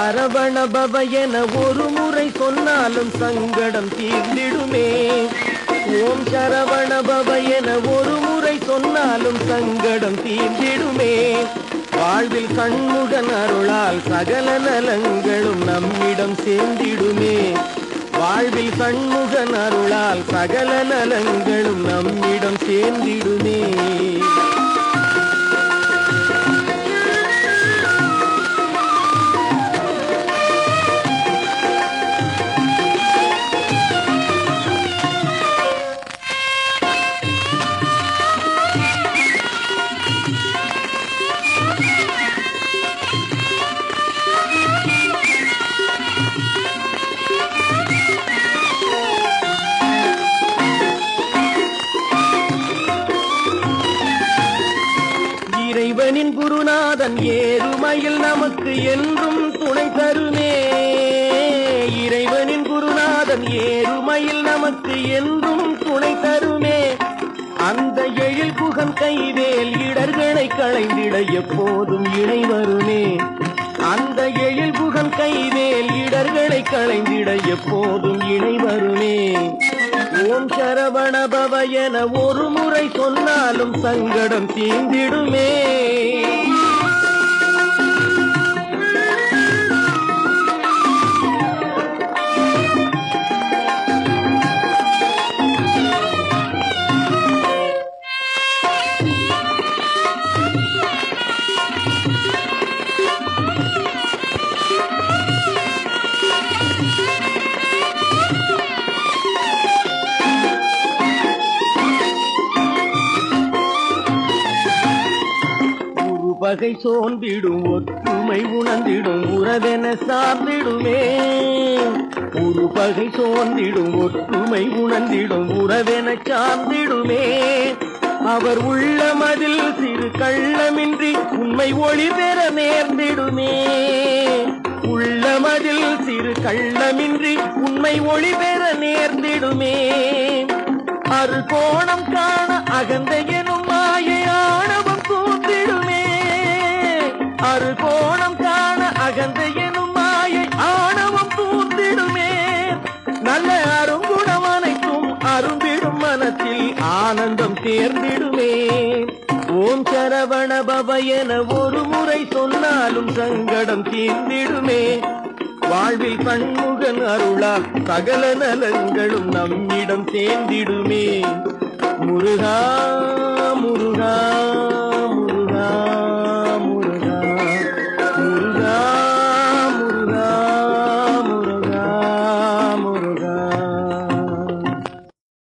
சரவண பவ என ஒரு முறை சொன்னாலும் சங்கடம் தீர்ந்திடுமே. ஓம் சரவண பவ என ஒரு முறை சொன்னாலும் சங்கடம் தீர்ந்திடுமே. வாழ்வில் சண்முகன் அருளால் சகல நலங்களும் நம்மிடம் சேர்ந்திடுமே. வாழ்வில் சண்முகன் அருளால் சகல நலங்களும் நம்மிடம் சேர்ந்திடுமே. இறைவனின் குருநாதன் ஏறுமையில் நமக்கு என்றும் துணை தருமே. இறைவனின் குருநாதன் ஏறுமையில் நமக்கு என்றும் துணை தருமே. அந்த எழில் குகன் கைவேல் இடர்களை களைந்திட எப்போதும் இணை வருமே. அந்த எழில் குகன் கைவேல் இடர்களை களைந்திட எப்போதும் இணை வருமே. ஓம் சரவண பவ என ஒரு முறை சொன்னாலும் சங்கடம் தீர்ந்திடுமே. பகை சோர்ந்திடும் ஒற்றுமை உணர்ந்திடும் உறவென சார்ந்திடுமே. ஒரு பகை சோர்ந்திடும் ஒற்றுமை உணர்ந்திடும் உறவென சார்ந்திடுமே. அவர் உள்ளமதில் சிறு கள்ளமின்றி உண்மை ஒளி பெற நேர்ந்திடுமே. உள்ளமதில் சிறு கள்ளமின்றி உண்மை ஒளி பெற நேர்ந்திடுமே. அரு கோணம் காண அகந்த எனும் மாயை ஆணவம் தூண்டிடுமே. அரு கோணம் காண அகந்த எனும் மாயை ஆணவம் தூண்டிடுமே. நல்ல அருங்குணம் அனைத்தும் அரும்பிடும் மனத்தில் ஆனந்தம் தேர்ந்திடுமே. ஓம் சரவண பவ என ஒரு முறை சொன்னாலும் சங்கடம் தீர்ந்திடுமே. வாழ்வில் சண்முகன் அருளால் சகல நலங்களும் நம்மிடம் சேர்ந்திடுமே. முருகா முருகா